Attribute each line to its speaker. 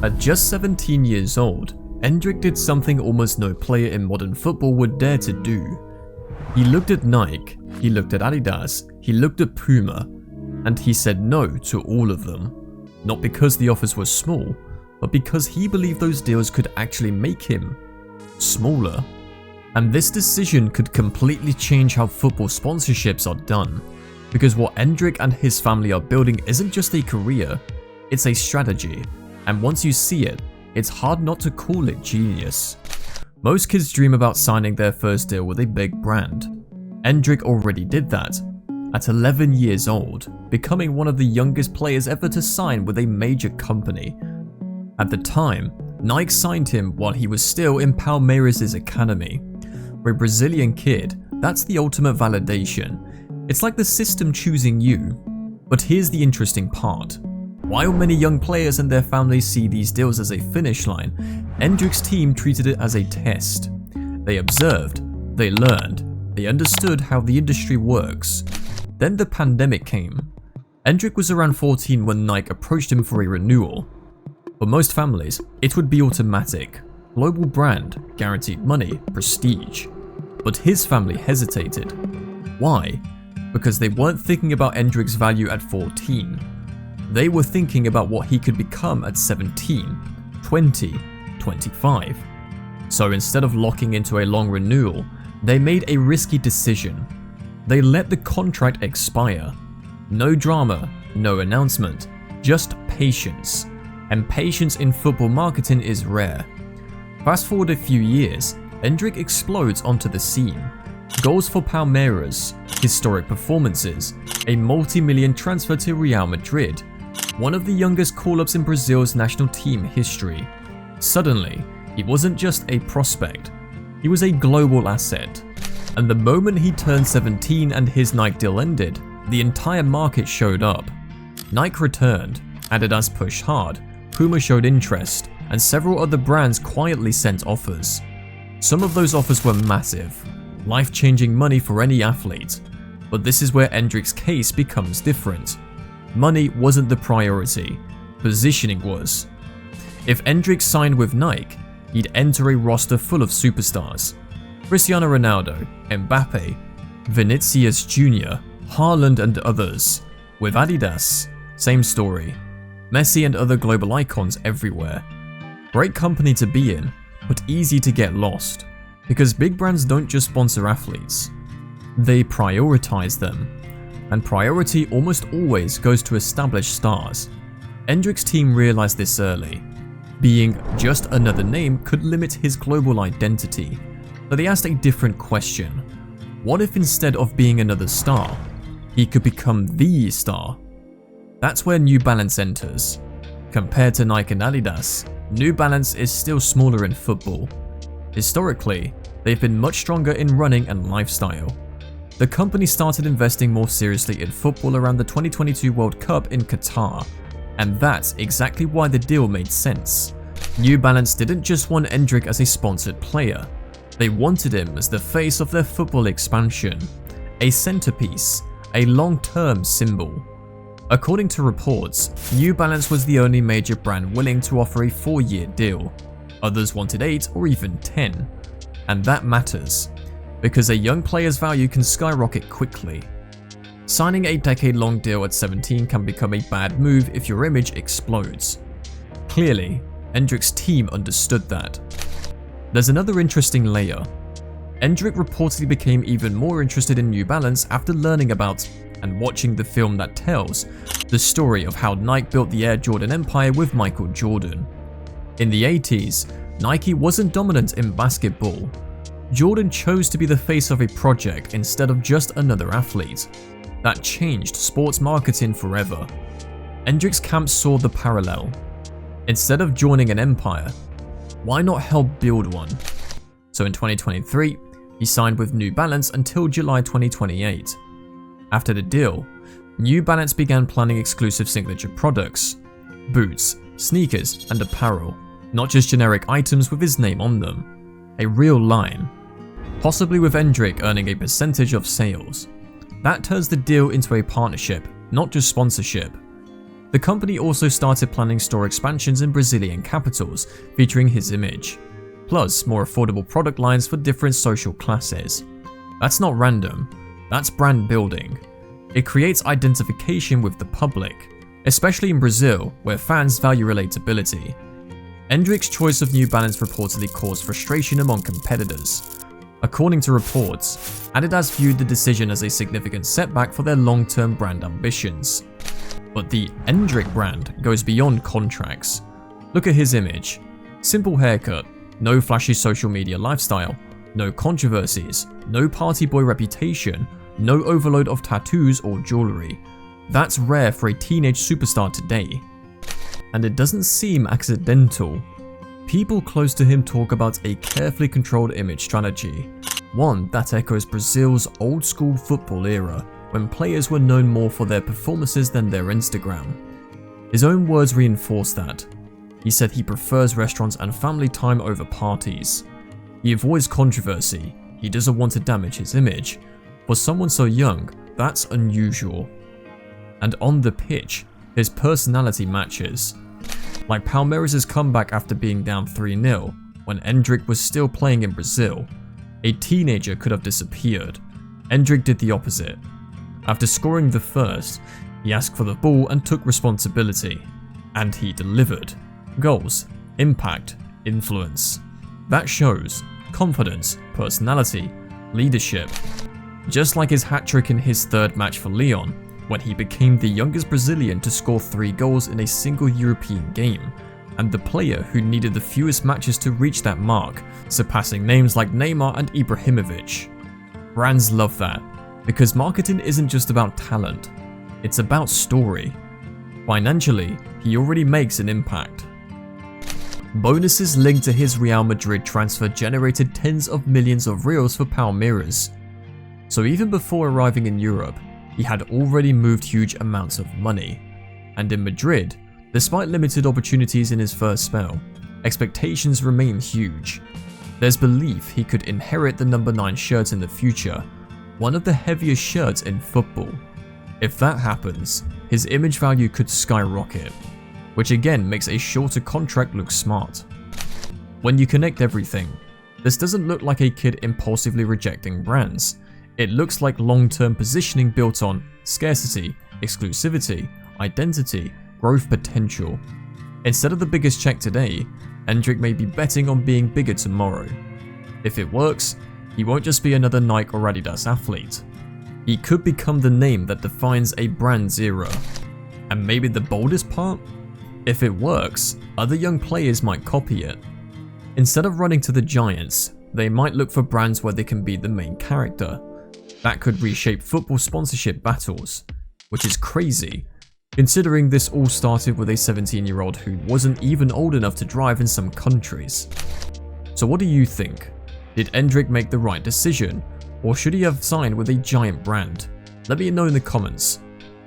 Speaker 1: At just 17 years old, Endrick did something almost no player in modern football would dare to do. He looked at Nike, he looked at Adidas, he looked at Puma, and he said no to all of them. Not because the offers were small, but because he believed those deals could actually make him smaller. And this decision could completely change how football sponsorships are done, because what Endrick and his family are building isn't just a career, it's a strategy, and once you see it, it's hard not to call it genius. Most kids dream about signing their first deal with a big brand. Endrick already did that, at 11 years old, becoming one of the youngest players ever to sign with a major company. At the time, Nike signed him while he was still in Palmeiras' academy. For a Brazilian kid, that's the ultimate validation. It's like the system choosing you. But here's the interesting part. While many young players and their families see these deals as a finish line, Endrick's team treated it as a test. They observed, they learned, they understood how the industry works. Then the pandemic came. Endrick was around 14 when Nike approached him for a renewal. For most families, it would be automatic. Global brand, guaranteed money, prestige. But his family hesitated. Why? Because they weren't thinking about Endrick's value at 14. They were thinking about what he could become at 17, 20, 25. So instead of locking into a long renewal, they made a risky decision. They let the contract expire. No drama, no announcement, just patience. And patience in football marketing is rare. Fast forward a few years, Endrick explodes onto the scene. Goals for Palmeiras, historic performances, a multi-million transfer to Real Madrid, one of the youngest call-ups in Brazil's national team history. Suddenly, he wasn't just a prospect, he was a global asset. And the moment he turned 17 and his Nike deal ended, the entire market showed up. Nike returned, Adidas pushed hard, Puma showed interest, and several other brands quietly sent offers. Some of those offers were massive, life-changing money for any athlete. But this is where Endrick's case becomes different. Money wasn't the priority, positioning was. If Endrick signed with Nike, he'd enter a roster full of superstars. Cristiano Ronaldo, Mbappe, Vinicius Jr., Haaland and others. With Adidas, same story. Messi and other global icons everywhere. Great company to be in, but easy to get lost. Because big brands don't just sponsor athletes, they prioritize them. And priority almost always goes to established stars. Endrick's team realized this early. Being just another name could limit his global identity. So they asked a different question. What if instead of being another star, he could become the star? That's where New Balance enters. Compared to Nike and Adidas, New Balance is still smaller in football. Historically, they've been much stronger in running and lifestyle. The company started investing more seriously in football around the 2022 World Cup in Qatar, and that's exactly why the deal made sense. New Balance didn't just want Endrick as a sponsored player, they wanted him as the face of their football expansion, a centerpiece, a long-term symbol. According to reports, New Balance was the only major brand willing to offer a 4-year deal. Others wanted 8 or even 10. And that matters, because a young player's value can skyrocket quickly. Signing a decade-long deal at 17 can become a bad move if your image explodes. Clearly, Endrick's team understood that. There's another interesting layer. Endrick reportedly became even more interested in New Balance after learning about and watching the film that tells the story of how Nike built the Air Jordan empire with Michael Jordan. In the 80s, Nike wasn't dominant in basketball. Jordan chose to be the face of a project instead of just another athlete. That changed sports marketing forever. Endrick's camp saw the parallel. Instead of joining an empire, why not help build one? So in 2023, he signed with New Balance until July 2028. After the deal, New Balance began planning exclusive signature products, boots, sneakers, and apparel, not just generic items with his name on them. A real line, possibly with Endrick earning a percentage of sales. That turns the deal into a partnership, not just sponsorship. The company also started planning store expansions in Brazilian capitals featuring his image, plus more affordable product lines for different social classes. That's not random, that's brand building. It creates identification with the public, especially in Brazil where fans value relatability. Endrick's choice of New Balance reportedly caused frustration among competitors. According to reports, Adidas viewed the decision as a significant setback for their long-term brand ambitions. But the Endrick brand goes beyond contracts. Look at his image. Simple haircut, no flashy social media lifestyle, no controversies, no party boy reputation, no overload of tattoos or jewelry. That's rare for a teenage superstar today. And it doesn't seem accidental. People close to him talk about a carefully controlled image strategy, one that echoes Brazil's old school football era, when players were known more for their performances than their Instagram. His own words reinforce that. He said he prefers restaurants and family time over parties. He avoids controversy, he doesn't want to damage his image. For someone so young, that's unusual. And on the pitch, his personality matches. Like Palmeiras' comeback after being down 3-0, when Endrick was still playing in Brazil. A teenager could have disappeared. Endrick did the opposite. After scoring the first, he asked for the ball and took responsibility. And he delivered. Goals, impact, influence. That shows confidence, personality, leadership. Just like his hat-trick in his third match for Lyon, when he became the youngest Brazilian to score 3 goals in a single European game, and the player who needed the fewest matches to reach that mark, surpassing names like Neymar and Ibrahimovic. Brands love that, because marketing isn't just about talent, it's about story. Financially, he already makes an impact. Bonuses linked to his Real Madrid transfer generated tens of millions of reals for Palmeiras. So even before arriving in Europe, he had already moved huge amounts of money. And in Madrid, despite limited opportunities in his first spell, expectations remain huge. There's belief he could inherit the number 9 shirt in the future, one of the heaviest shirts in football. If that happens, his image value could skyrocket, which again makes a shorter contract look smart. When you connect everything, this doesn't look like a kid impulsively rejecting brands. It looks like long-term positioning built on scarcity, exclusivity, identity, growth potential. Instead of the biggest check today, Endrick may be betting on being bigger tomorrow. If it works, he won't just be another Nike or Adidas athlete. He could become the name that defines a brand's era. And maybe the boldest part? If it works, other young players might copy it. Instead of running to the giants, they might look for brands where they can be the main character. That could reshape football sponsorship battles, which is crazy, considering this all started with a 17-year-old who wasn't even old enough to drive in some countries. So what do you think? Did Endrick make the right decision, or should he have signed with a giant brand? Let me know in the comments.